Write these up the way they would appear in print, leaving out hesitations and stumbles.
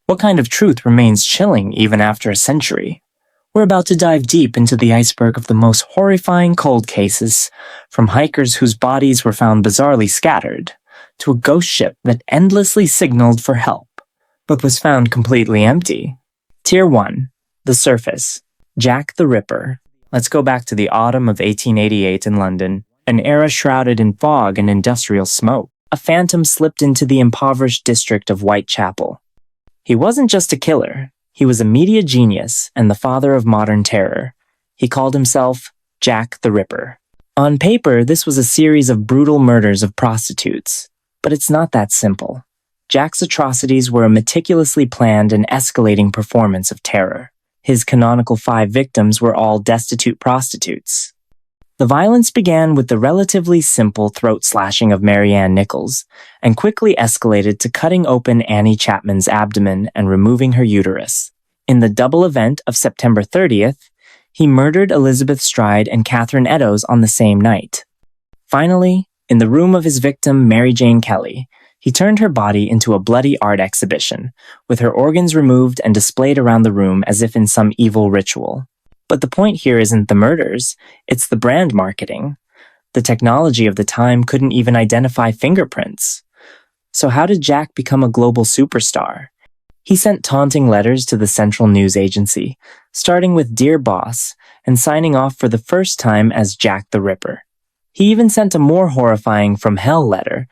What kind of truth remains chilling even after a century? We're about to dive deep into the iceberg of the most horrifying cold cases, from hikers whose bodies were found bizarrely scattered, to a ghost ship that endlessly signaled for help, but was found completely empty. Tier 1. The Surface. Jack the Ripper. Let's go back to the autumn of 1888 in London, an era shrouded in fog and industrial smoke. A phantom slipped into the impoverished district of Whitechapel. He wasn't just a killer. He was a media genius and the father of modern terror. He called himself Jack the Ripper. On paper, this was a series of brutal murders of prostitutes. But it's not that simple. Jack's atrocities were a meticulously planned and escalating performance of terror. His canonical 5 victims were all destitute prostitutes. The violence began with the relatively simple throat slashing of Mary Ann Nichols, and quickly escalated to cutting open Annie Chapman's abdomen and removing her uterus. In the double event of September 30th, he murdered Elizabeth Stride and Catherine Eddowes on the same night. Finally, in the room of his victim, Mary Jane Kelly, he turned her body into a bloody art exhibition, with her organs removed and displayed around the room as if in some evil ritual. But the point here isn't the murders, it's the brand marketing. The technology of the time couldn't even identify fingerprints. So how did Jack become a global superstar? He sent taunting letters to the Central News Agency, starting with Dear Boss, and signing off for the first time as Jack the Ripper. He even sent a more horrifying From Hell letter,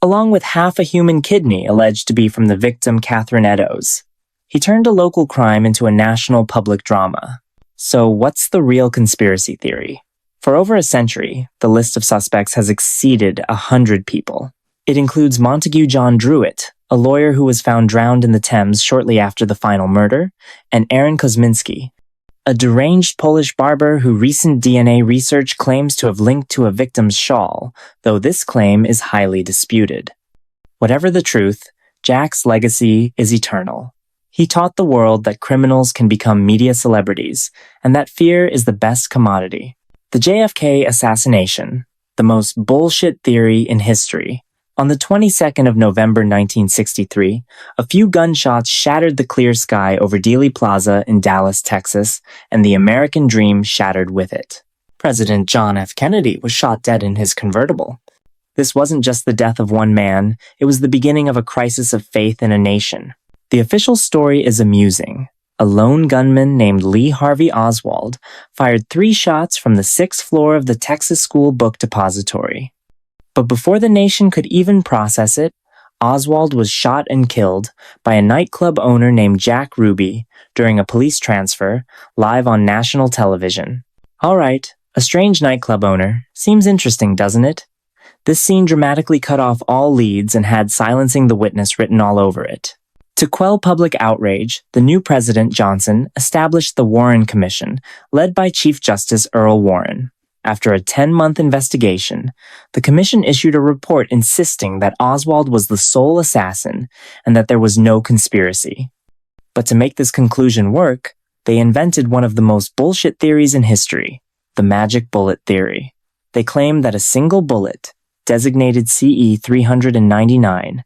along with half a human kidney alleged to be from the victim Catherine Eddowes. He turned a local crime into a national public drama. So what's the real conspiracy theory? For over a century, the list of suspects has exceeded 100 people. It includes Montague John Druitt, a lawyer who was found drowned in the Thames shortly after the final murder, and Aaron Kosminski, a deranged Polish barber who recent DNA research claims to have linked to a victim's shawl, though this claim is highly disputed. Whatever the truth, Jack's legacy is eternal. He taught the world that criminals can become media celebrities, and that fear is the best commodity. The JFK Assassination, the most bullshit theory in history. On the 22nd of November 1963, a few gunshots shattered the clear sky over Dealey Plaza in Dallas, Texas, and the American dream shattered with it. President John F. Kennedy was shot dead in his convertible. This wasn't just the death of one man, it was the beginning of a crisis of faith in a nation. The official story is amusing. A lone gunman named Lee Harvey Oswald fired 3 shots from the 6th floor of the Texas School Book Depository. But before the nation could even process it, Oswald was shot and killed by a nightclub owner named Jack Ruby during a police transfer live on national television. Alright, a strange nightclub owner. Seems interesting, doesn't it? This scene dramatically cut off all leads and had silencing the witness written all over it. To quell public outrage, the new President Johnson established the Warren Commission, led by Chief Justice Earl Warren. After a 10-month investigation, the commission issued a report insisting that Oswald was the sole assassin and that there was no conspiracy. But to make this conclusion work, they invented one of the most bullshit theories in history, the magic bullet theory. They claimed that a single bullet, designated CE 399,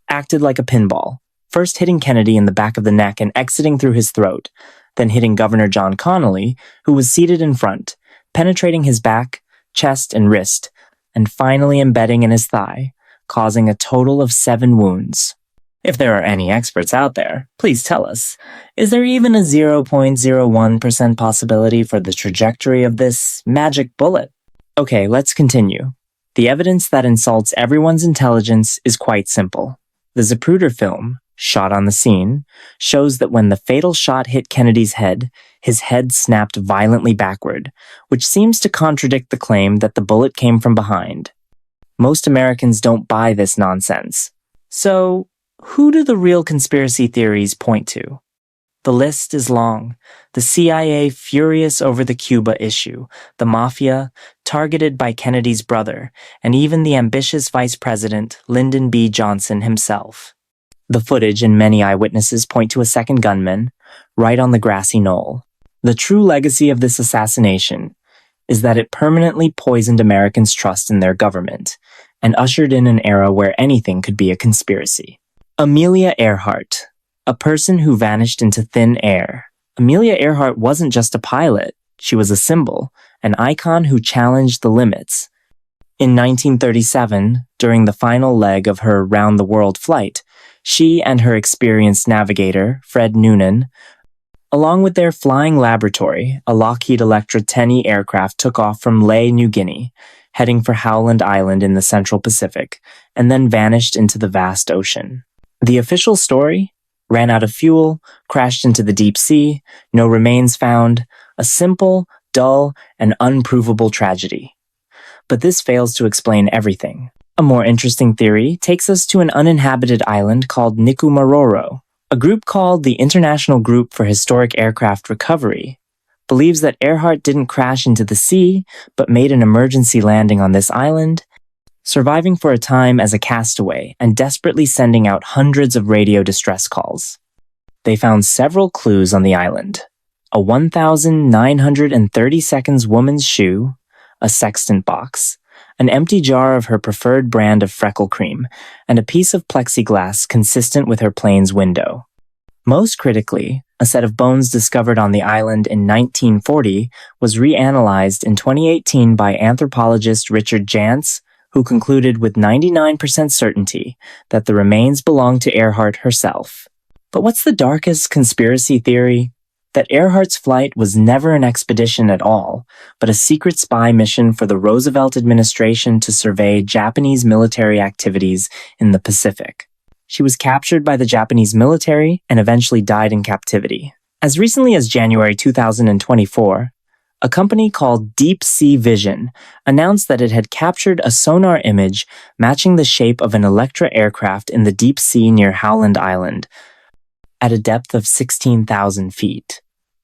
acted like a pinball, first hitting Kennedy in the back of the neck and exiting through his throat, then hitting Governor John Connally, who was seated in front, penetrating his back, chest, and wrist, and finally embedding in his thigh, causing a total of 7 wounds. If there are any experts out there, please tell us, is there even a 0.01% possibility for the trajectory of this magic bullet? Okay, let's continue. The evidence that insults everyone's intelligence is quite simple. The Zapruder film, shot on the scene, shows that when the fatal shot hit Kennedy's head, his head snapped violently backward, which seems to contradict the claim that the bullet came from behind. Most Americans don't buy this nonsense. So, who do the real conspiracy theories point to? The list is long. The CIA furious over the Cuba issue, the Mafia targeted by Kennedy's brother, and even the ambitious Vice President Lyndon B. Johnson himself. The footage and many eyewitnesses point to a second gunman, right on the grassy knoll. The true legacy of this assassination is that it permanently poisoned Americans' trust in their government and ushered in an era where anything could be a conspiracy. Amelia Earhart, a person who vanished into thin air. Amelia Earhart wasn't just a pilot, she was a symbol, an icon who challenged the limits. In 1937, during the final leg of her round-the-world flight, she and her experienced navigator, Fred Noonan, along with their flying laboratory, a Lockheed Electra 10E aircraft took off from Lae, New Guinea, heading for Howland Island in the Central Pacific, and then vanished into the vast ocean. The official story? Ran out of fuel, crashed into the deep sea, no remains found, a simple, dull, and unprovable tragedy. But this fails to explain everything. A more interesting theory takes us to an uninhabited island called Nikumaroro. A group called the International Group for Historic Aircraft Recovery believes that Earhart didn't crash into the sea, but made an emergency landing on this island, surviving for a time as a castaway and desperately sending out hundreds of radio distress calls. They found several clues on the island: a 1,930 seconds woman's shoe, a sextant box, an empty jar of her preferred brand of freckle cream, and a piece of plexiglass consistent with her plane's window. Most critically, a set of bones discovered on the island in 1940 was reanalyzed in 2018 by anthropologist Richard Jantz, who concluded with 99% certainty that the remains belonged to Earhart herself. But what's the darkest conspiracy theory? That Earhart's flight was never an expedition at all, but a secret spy mission for the Roosevelt administration to survey Japanese military activities in the Pacific. She was captured by the Japanese military and eventually died in captivity. As recently as January 2024, a company called Deep Sea Vision announced that it had captured a sonar image matching the shape of an Electra aircraft in the deep sea near Howland Island, at a depth of 16,000 feet.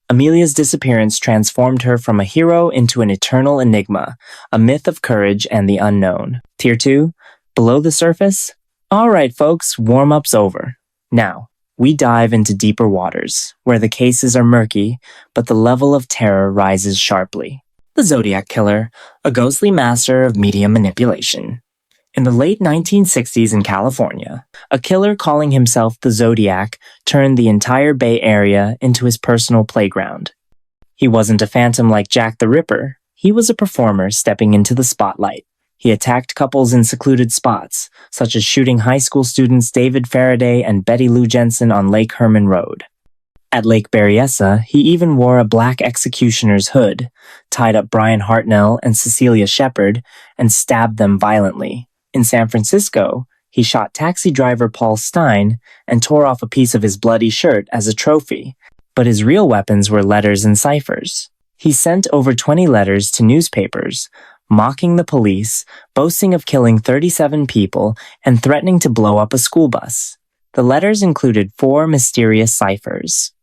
Amelia's disappearance transformed her from a hero into an eternal enigma, a myth of courage and the unknown. Tier 2, below the surface? Alright folks, warm-up's over. Now, we dive into deeper waters, where the cases are murky, but the level of terror rises sharply. The Zodiac Killer, a ghostly master of media manipulation. In the late 1960s in California, a killer calling himself the Zodiac turned the entire Bay Area into his personal playground. He wasn't a phantom like Jack the Ripper. He was a performer stepping into the spotlight. He attacked couples in secluded spots, such as shooting high school students David Faraday and Betty Lou Jensen on Lake Herman Road. At Lake Berryessa, he even wore a black executioner's hood, tied up Brian Hartnell and Cecilia Shepard, and stabbed them violently. In San Francisco, he shot taxi driver Paul Stein and tore off a piece of his bloody shirt as a trophy, but his real weapons were letters and ciphers. He sent over 20 letters to newspapers, mocking the police, boasting of killing 37 people, and threatening to blow up a school bus. The letters included 4 mysterious ciphers.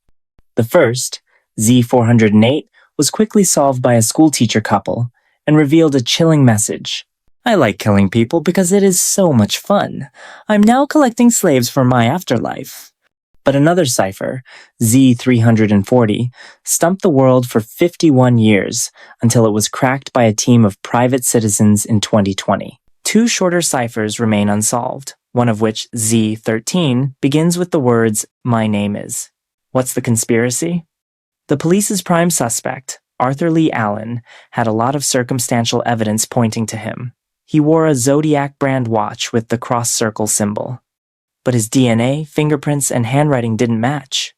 The first, Z408, was quickly solved by a schoolteacher couple and revealed a chilling message. I like killing people because it is so much fun. I'm now collecting slaves for my afterlife. But another cipher, Z340, stumped the world for 51 years until it was cracked by a team of private citizens in 2020. 2 shorter ciphers remain unsolved, one of which, Z13, begins with the words, "My name is." What's the conspiracy? The police's prime suspect, Arthur Lee Allen, had a lot of circumstantial evidence pointing to him. He wore a Zodiac brand watch with the cross-circle symbol. But his DNA, fingerprints, and handwriting didn't match.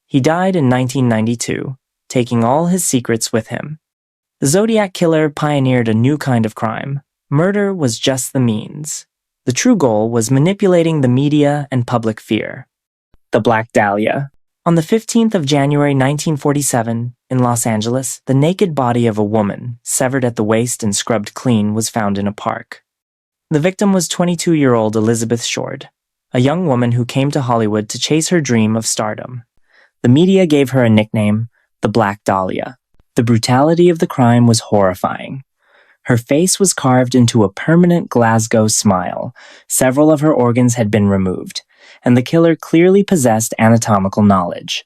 He died in 1992, taking all his secrets with him. The Zodiac Killer pioneered a new kind of crime. Murder was just the means. The true goal was manipulating the media and public fear. The Black Dahlia. On the 15th of January 1947, in Los Angeles, the naked body of a woman, severed at the waist and scrubbed clean, was found in a park. The victim was 22-year-old Elizabeth Short, a young woman who came to Hollywood to chase her dream of stardom. The media gave her a nickname, the Black Dahlia. The brutality of the crime was horrifying. Her face was carved into a permanent Glasgow smile. Several of her organs had been removed, and the killer clearly possessed anatomical knowledge.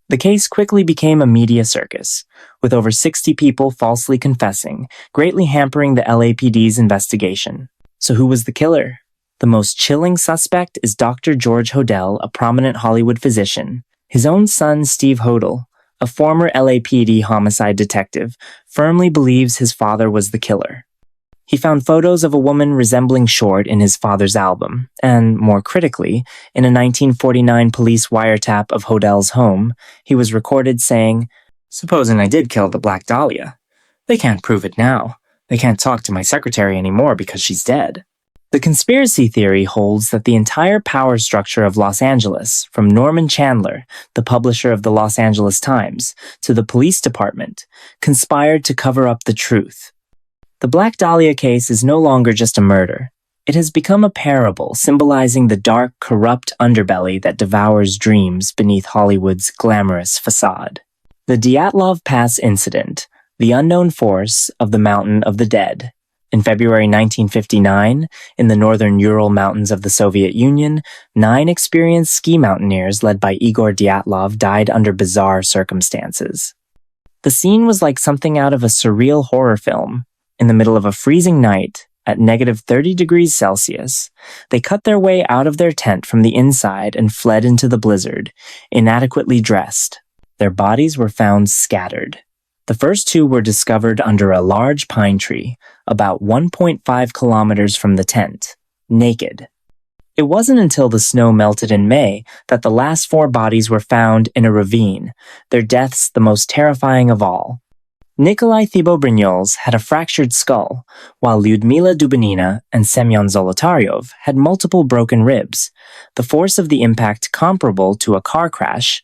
The case quickly became a media circus, with over 60 people falsely confessing, greatly hampering the LAPD's investigation. So who was the killer? The most chilling suspect is Dr. George Hodel, a prominent Hollywood physician. His own son, Steve Hodel, a former LAPD homicide detective, firmly believes his father was the killer. He found photos of a woman resembling Short in his father's album, and, more critically, in a 1949 police wiretap of Hodel's home, he was recorded saying, "Supposing I did kill the Black Dahlia. They can't prove it now. They can't talk to my secretary anymore because she's dead." The conspiracy theory holds that the entire power structure of Los Angeles, from Norman Chandler, the publisher of the Los Angeles Times, to the police department, conspired to cover up the truth. The Black Dahlia case is no longer just a murder. It has become a parable symbolizing the dark, corrupt underbelly that devours dreams beneath Hollywood's glamorous facade. The Dyatlov Pass Incident, the unknown force of the Mountain of the Dead. In February 1959, in the northern Ural Mountains of the Soviet Union, 9 experienced ski mountaineers led by Igor Dyatlov died under bizarre circumstances. The scene was like something out of a surreal horror film. In the middle of a freezing night, at -30 degrees Celsius, they cut their way out of their tent from the inside and fled into the blizzard, inadequately dressed. Their bodies were found scattered. The first 2 were discovered under a large pine tree, about 1.5 kilometers from the tent, naked. It wasn't until the snow melted in May that the last 4 bodies were found in a ravine, their deaths the most terrifying of all. Nikolai Thibeaux-Brignol's had a fractured skull, while Lyudmila Dubinina and Semyon Zolotaryov had multiple broken ribs, the force of the impact comparable to a car crash,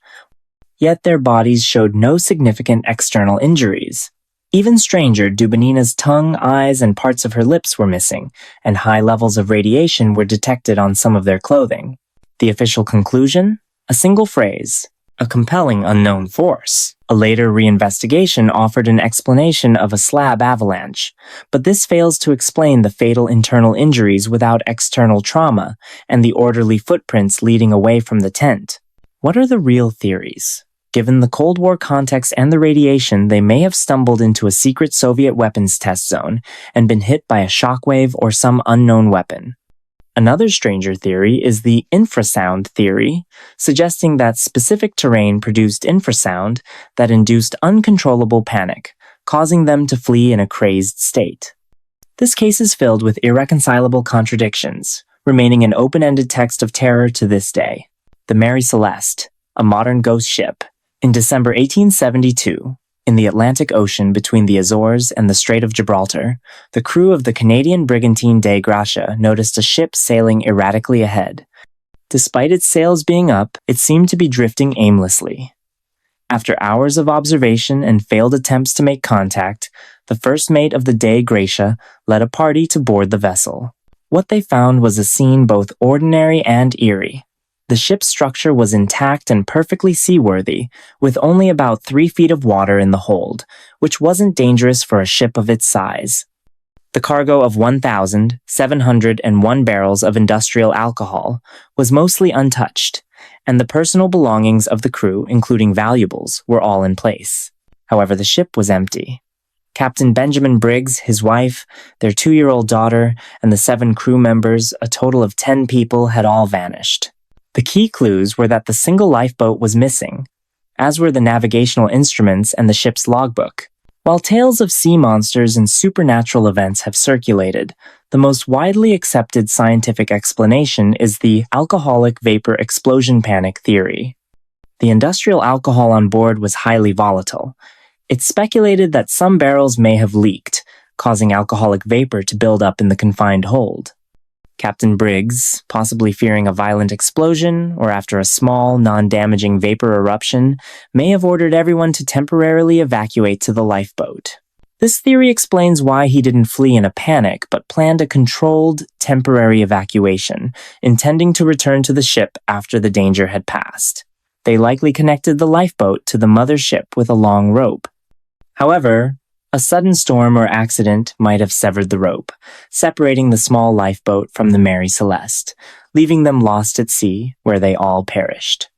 yet their bodies showed no significant external injuries. Even stranger, Dubinina's tongue, eyes, and parts of her lips were missing, and high levels of radiation were detected on some of their clothing. The official conclusion? A single phrase: a compelling unknown force. A later reinvestigation offered an explanation of a slab avalanche, but this fails to explain the fatal internal injuries without external trauma and the orderly footprints leading away from the tent. What are the real theories? Given the Cold War context and the radiation, they may have stumbled into a secret Soviet weapons test zone and been hit by a shockwave or some unknown weapon. Another stranger theory is the infrasound theory, suggesting that specific terrain produced infrasound that induced uncontrollable panic, causing them to flee in a crazed state. This case is filled with irreconcilable contradictions, remaining an open-ended text of terror to this day. The Mary Celeste, a modern ghost ship. In December 1872, in the Atlantic Ocean between the Azores and the Strait of Gibraltar, the crew of the Canadian brigantine Dei Gratia noticed a ship sailing erratically ahead. Despite its sails being up, it seemed to be drifting aimlessly. After hours of observation and failed attempts to make contact, the first mate of the Dei Gratia led a party to board the vessel. What they found was a scene both ordinary and eerie. The ship's structure was intact and perfectly seaworthy, with only about 3 feet of water in the hold, which wasn't dangerous for a ship of its size. The cargo of 1,701 barrels of industrial alcohol was mostly untouched, and the personal belongings of the crew, including valuables, were all in place. However, the ship was empty. Captain Benjamin Briggs, his wife, their 2-year-old daughter, and the 7 crew members, a total of 10 people, had all vanished. The key clues were that the single lifeboat was missing, as were the navigational instruments and the ship's logbook. While tales of sea monsters and supernatural events have circulated, the most widely accepted scientific explanation is the alcoholic vapor explosion panic theory. The industrial alcohol on board was highly volatile. It's speculated that some barrels may have leaked, causing alcoholic vapor to build up in the confined hold. Captain Briggs, possibly fearing a violent explosion or after a small, non-damaging vapor eruption, may have ordered everyone to temporarily evacuate to the lifeboat. This theory explains why he didn't flee in a panic but planned a controlled, temporary evacuation, intending to return to the ship after the danger had passed. They likely connected the lifeboat to the mother ship with a long rope. However, a sudden storm or accident might have severed the rope, separating the small lifeboat from the Mary Celeste, leaving them lost at sea, where they all perished.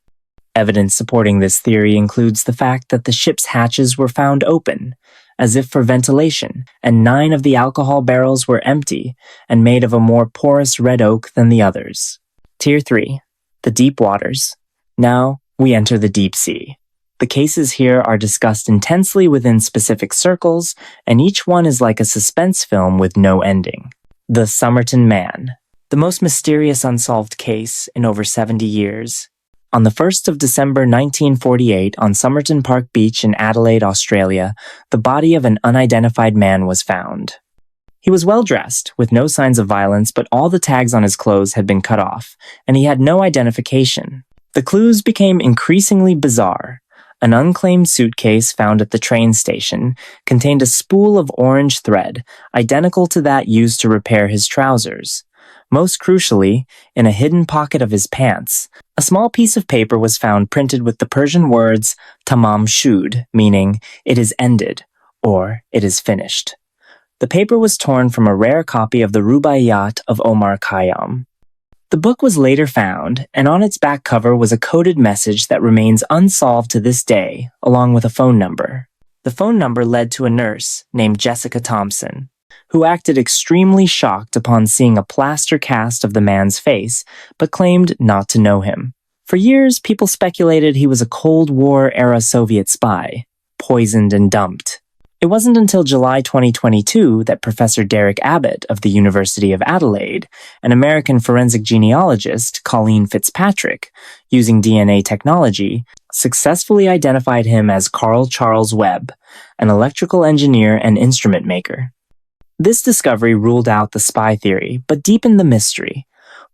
Evidence supporting this theory includes the fact that the ship's hatches were found open, as if for ventilation, and 9 of the alcohol barrels were empty and made of a more porous red oak than the others. Tier 3. The Deep Waters. Now, we enter the deep sea. The cases here are discussed intensely within specific circles, and each one is like a suspense film with no ending. The Somerton Man. The most mysterious unsolved case in over 70 years. On the 1st of December 1948, on Somerton Park Beach in Adelaide, Australia, the body of an unidentified man was found. He was well dressed, with no signs of violence, but all the tags on his clothes had been cut off, and he had no identification. The clues became increasingly bizarre. An unclaimed suitcase found at the train station contained a spool of orange thread, identical to that used to repair his trousers. Most crucially, in a hidden pocket of his pants, a small piece of paper was found printed with the Persian words tamam shud, meaning "it is ended" or "it is finished." The paper was torn from a rare copy of the Rubaiyat of Omar Khayyam. The book was later found, and on its back cover was a coded message that remains unsolved to this day, along with a phone number. The phone number led to a nurse named Jessica Thompson, who acted extremely shocked upon seeing a plaster cast of the man's face, but claimed not to know him. For years, people speculated he was a Cold War-era Soviet spy, poisoned and dumped. It wasn't until July 2022 that Professor Derek Abbott of the University of Adelaide, an American forensic genealogist, Colleen Fitzpatrick, using DNA technology, successfully identified him as Carl Charles Webb, an electrical engineer and instrument maker. This discovery ruled out the spy theory, but deepened the mystery.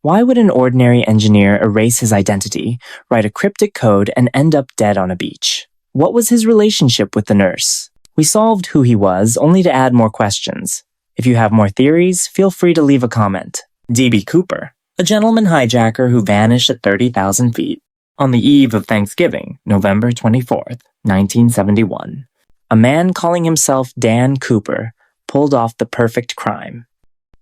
Why would an ordinary engineer erase his identity, write a cryptic code, and end up dead on a beach? What was his relationship with the nurse? We solved who he was, only to add more questions. If you have more theories, feel free to leave a comment. D.B. Cooper, a gentleman hijacker who vanished at 30,000 feet. On the eve of Thanksgiving, November 24th, 1971, a man calling himself Dan Cooper pulled off the perfect crime.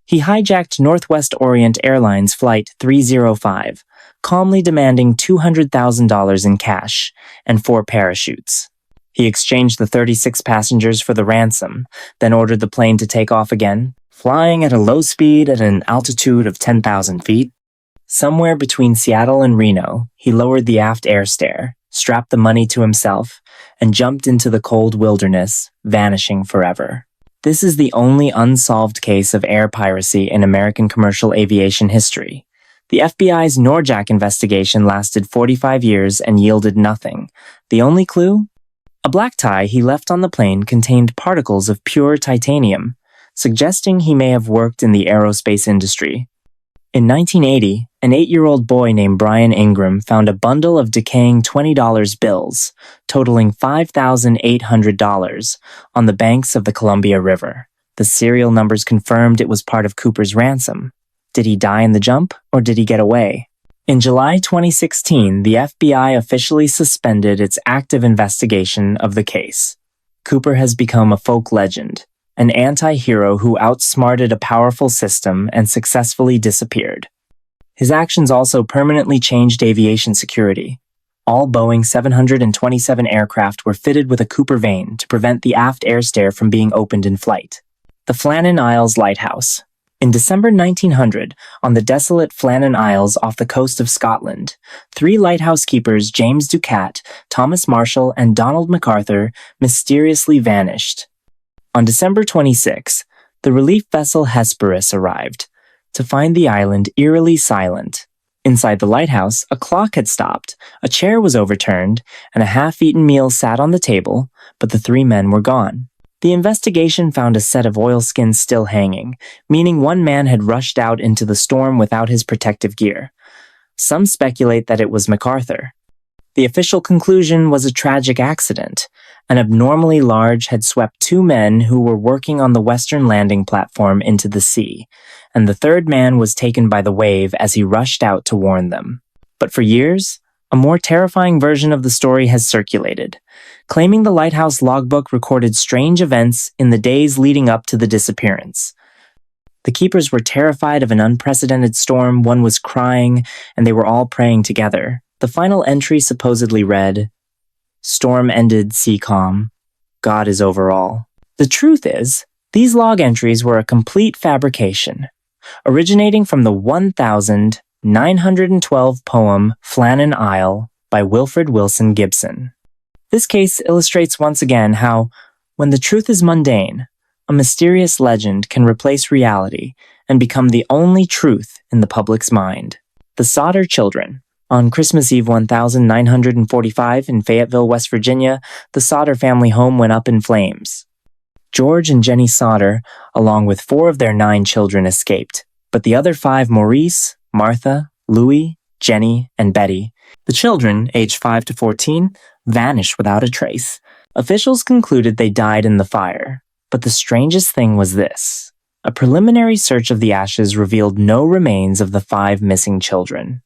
He hijacked Northwest Orient Airlines Flight 305, calmly demanding $200,000 in cash and 4 parachutes. He exchanged the 36 passengers for the ransom, then ordered the plane to take off again, flying at a low speed at an altitude of 10,000 feet. Somewhere between Seattle and Reno, he lowered the aft air stair, strapped the money to himself, and jumped into the cold wilderness, vanishing forever. This is the only unsolved case of air piracy in American commercial aviation history. The FBI's Norjack investigation lasted 45 years and yielded nothing. The only clue? A black tie he left on the plane contained particles of pure titanium, suggesting he may have worked in the aerospace industry. In 1980, an 8-year-old boy named Brian Ingram found a bundle of decaying $20 bills, totaling $5,800, on the banks of the Columbia River. The serial numbers confirmed it was part of Cooper's ransom. Did he die in the jump, or did he get away? In July 2016, the FBI officially suspended its active investigation of the case. Cooper has become a folk legend, an anti-hero who outsmarted a powerful system and successfully disappeared. His actions also permanently changed aviation security. All Boeing 727 aircraft were fitted with a Cooper vane to prevent the aft air stair from being opened in flight. The Flannan Isles Lighthouse. In December 1900, on the desolate Flannan Isles off the coast of Scotland, 3 lighthouse keepers, James Ducat, Thomas Marshall, and Donald MacArthur, mysteriously vanished. On December 26, the relief vessel Hesperus arrived, to find the island eerily silent. Inside the lighthouse, a clock had stopped, a chair was overturned, and a half-eaten meal sat on the table, but the 3 men were gone. The investigation found a set of oilskins still hanging, meaning one man had rushed out into the storm without his protective gear. Some speculate that it was MacArthur. The official conclusion was a tragic accident. An abnormally large had swept 2 men who were working on the western landing platform into the sea, and the 3rd man was taken by the wave as he rushed out to warn them. But for years, a more terrifying version of the story has circulated, claiming the lighthouse logbook recorded strange events in the days leading up to the disappearance. The keepers were terrified of an unprecedented storm, one was crying, and they were all praying together. The final entry supposedly read, "Storm ended, sea calm. God is over all." The truth is, these log entries were a complete fabrication, originating from the 1912 poem Flannan Isle by Wilfred Wilson Gibson. This case illustrates once again how, when the truth is mundane, a mysterious legend can replace reality and become the only truth in the public's mind. The Sodder Children. On Christmas Eve 1945 in Fayetteville, West Virginia, the Sodder family home went up in flames. George and Jenny Sodder, along with 4 of their 9 children, escaped, but the other 5, Maurice, Martha, Louis, Jenny, and Betty, the children, aged 5 to 14, vanished without a trace. Officials concluded they died in the fire, but the strangest thing was this. A preliminary search of the ashes revealed no remains of the 5 missing children.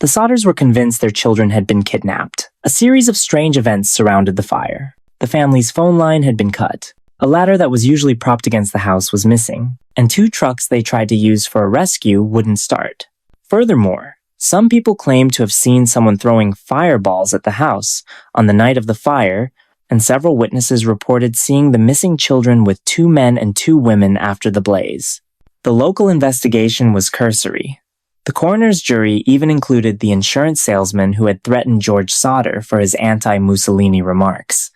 The Sodders were convinced their children had been kidnapped. A series of strange events surrounded the fire. The family's phone line had been cut. A ladder that was usually propped against the house was missing, and 2 trucks they tried to use for a rescue wouldn't start. Furthermore, some people claimed to have seen someone throwing fireballs at the house on the night of the fire, and several witnesses reported seeing the missing children with 2 men and 2 women after the blaze. The local investigation was cursory. The coroner's jury even included the insurance salesman who had threatened George Sodder for his anti-Mussolini remarks.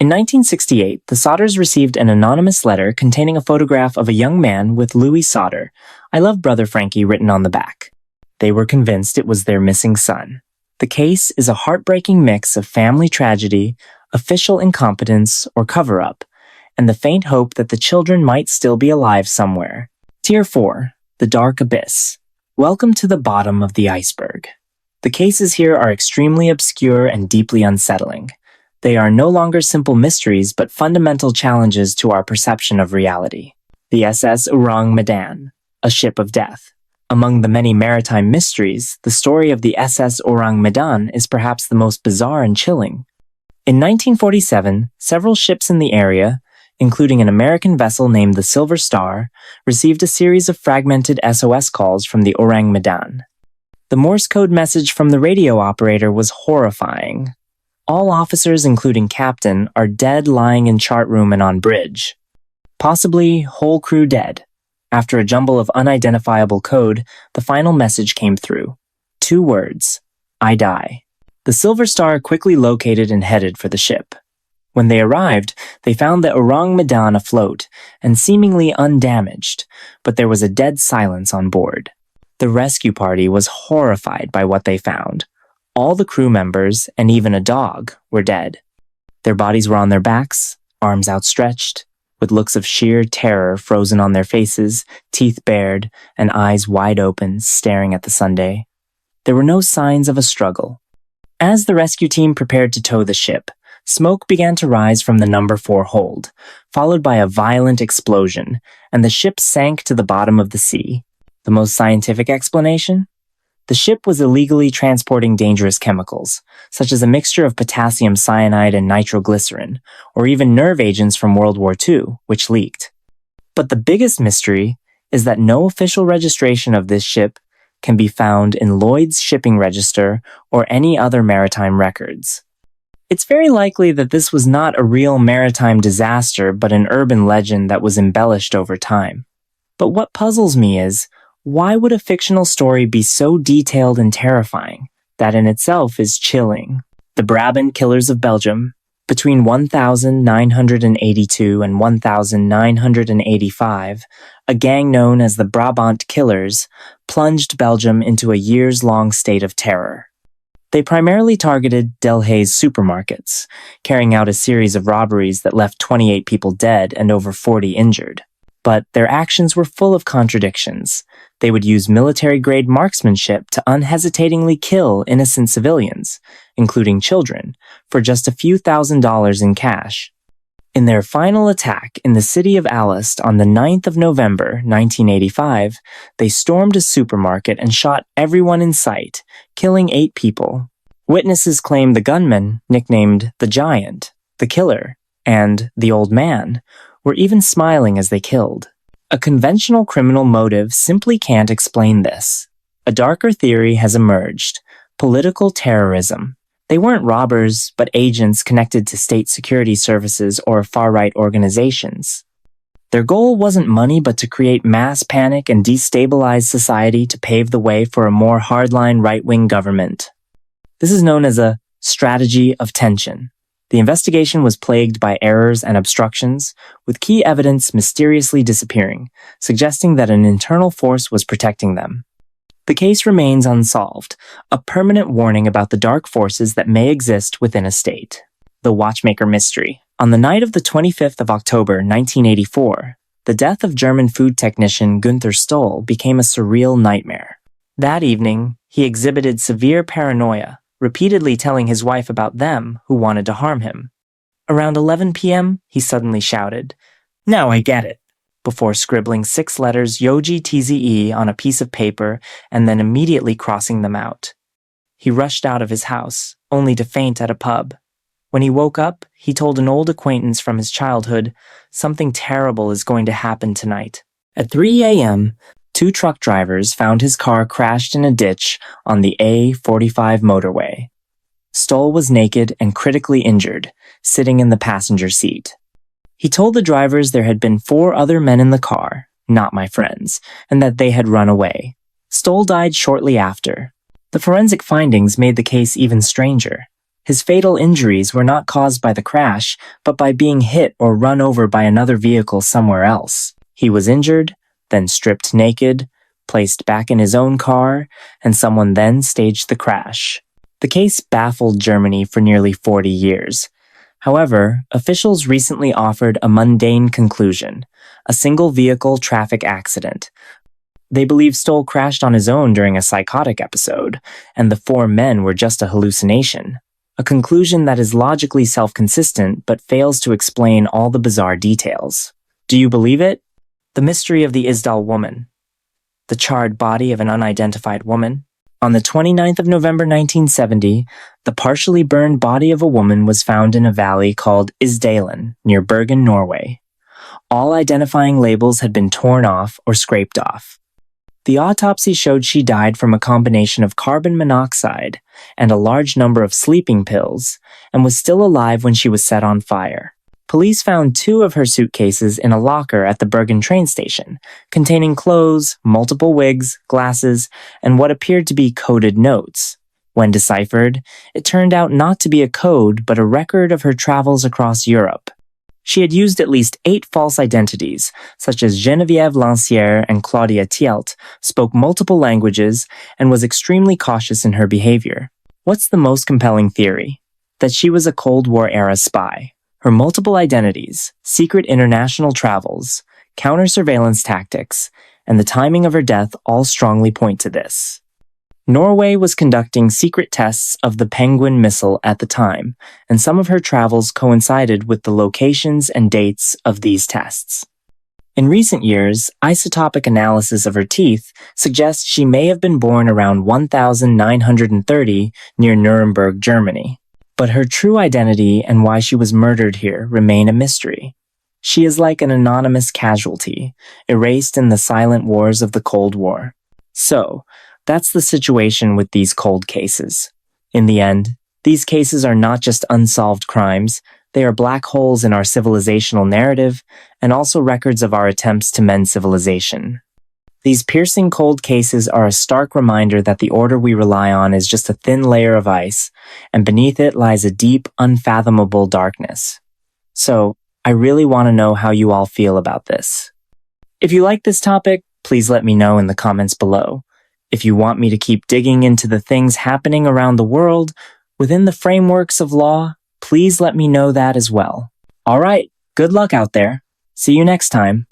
In 1968, the Sodders received an anonymous letter containing a photograph of a young man with Louis Sodder, "I love Brother Frankie," written on the back. They were convinced it was their missing son. The case is a heartbreaking mix of family tragedy, official incompetence or cover-up, and the faint hope that the children might still be alive somewhere. Tier 4. The Dark Abyss. Welcome to the bottom of the iceberg. The cases here are extremely obscure and deeply unsettling. They are no longer simple mysteries but fundamental challenges to our perception of reality. The SS Ourang Medan, a ship of death. Among the many maritime mysteries, the story of the SS Ourang Medan is perhaps the most bizarre and chilling. In 1947, several ships in the area, including an American vessel named the Silver Star, received a series of fragmented SOS calls from the Ourang Medan. The Morse code message from the radio operator was horrifying. All officers, including captain, are dead lying in chart room and on bridge. Possibly whole crew dead. After a jumble of unidentifiable code, the final message came through. 2 words: I die. The Silver Star quickly located and headed for the ship. When they arrived, they found the Ourang Medan afloat and seemingly undamaged, but there was a dead silence on board. The rescue party was horrified by what they found. All the crew members, and even a dog, were dead. Their bodies were on their backs, arms outstretched, with looks of sheer terror frozen on their faces, teeth bared, and eyes wide open, staring at the sundae. There were no signs of a struggle. As the rescue team prepared to tow the ship, smoke began to rise from the number 4 hold, followed by a violent explosion, and the ship sank to the bottom of the sea. The most scientific explanation? The ship was illegally transporting dangerous chemicals, such as a mixture of potassium cyanide and nitroglycerin, or even nerve agents from World War II, which leaked. But the biggest mystery is that no official registration of this ship can be found in Lloyd's shipping register or any other maritime records. It's very likely that this was not a real maritime disaster but an urban legend that was embellished over time. But what puzzles me is, why would a fictional story be so detailed and terrifying? That in itself is chilling. The Brabant Killers of Belgium, between 1982 and 1985, a gang known as the Brabant Killers, plunged Belgium into a years-long state of terror. They primarily targeted Delhaize supermarkets, carrying out a series of robberies that left 28 people dead and over 40 injured. But their actions were full of contradictions. They would use military-grade marksmanship to unhesitatingly kill innocent civilians, including children, for just a few $1,000s in cash. In their final attack in the city of Aalst on the 9th of November, 1985, they stormed a supermarket and shot everyone in sight, killing 8 people. Witnesses claim the gunman, nicknamed the Giant, the Killer, and the Old Man, were even smiling as they killed. A conventional criminal motive simply can't explain this. A darker theory has emerged: political terrorism. They weren't robbers, but agents connected to state security services or far-right organizations. Their goal wasn't money, but to create mass panic and destabilize society to pave the way for a more hardline right-wing government. This is known as a strategy of tension. The investigation was plagued by errors and obstructions, with key evidence mysteriously disappearing, suggesting that an internal force was protecting them. The case remains unsolved, a permanent warning about the dark forces that may exist within a state. The Watchmaker Mystery. On the night of the 25th of October, 1984, the death of German food technician Günther Stoll became a surreal nightmare. That evening, he exhibited severe paranoia, repeatedly telling his wife about them who wanted to harm him. Around 11 p.m., he suddenly shouted, "Now I get it," before scribbling 6 letters Yoji TZE on a piece of paper and then immediately crossing them out. He rushed out of his house, only to faint at a pub. When he woke up, he told an old acquaintance from his childhood, "Something terrible is going to happen tonight." At 3 a.m., 2 truck drivers found his car crashed in a ditch on the A45 motorway. Stoll was naked and critically injured, sitting in the passenger seat. He told the drivers there had been 4 other men in the car, not my friends, and that they had run away. Stoll died shortly after. The forensic findings made the case even stranger. His fatal injuries were not caused by the crash, but by being hit or run over by another vehicle somewhere else. He was injured, then stripped naked, placed back in his own car, and someone then staged the crash. The case baffled Germany for nearly 40 years. However, officials recently offered a mundane conclusion: a single-vehicle traffic accident. They believe Stoll crashed on his own during a psychotic episode, and the 4 men were just a hallucination. A conclusion that is logically self-consistent but fails to explain all the bizarre details. Do you believe it? The mystery of the Isdal Woman. The charred body of an unidentified woman. On the 29th of November 1970, the partially burned body of a woman was found in a valley called Isdalen, near Bergen, Norway. All identifying labels had been torn off or scraped off. The autopsy showed she died from a combination of carbon monoxide and a large number of sleeping pills, and was still alive when she was set on fire. Police found 2 of her suitcases in a locker at the Bergen train station, containing clothes, multiple wigs, glasses, and what appeared to be coded notes. When deciphered, it turned out not to be a code but a record of her travels across Europe. She had used at least 8 false identities, such as Geneviève Lancière and Claudia Thielt, spoke multiple languages, and was extremely cautious in her behavior. What's the most compelling theory? That she was a Cold War-era spy. Her multiple identities, secret international travels, counter-surveillance tactics, and the timing of her death all strongly point to this. Norway was conducting secret tests of the Penguin missile at the time, and some of her travels coincided with the locations and dates of these tests. In recent years, isotopic analysis of her teeth suggests she may have been born around 1930 near Nuremberg, Germany. But her true identity and why she was murdered here remain a mystery. She is like an anonymous casualty, erased in the silent wars of the Cold War. So, that's the situation with these cold cases. In the end, these cases are not just unsolved crimes, they are black holes in our civilizational narrative and also records of our attempts to mend civilization. These piercing cold cases are a stark reminder that the order we rely on is just a thin layer of ice, and beneath it lies a deep, unfathomable darkness. So, I really want to know how you all feel about this. If you like this topic, please let me know in the comments below. If you want me to keep digging into the things happening around the world within the frameworks of law, please let me know that as well. Alright, good luck out there. See you next time.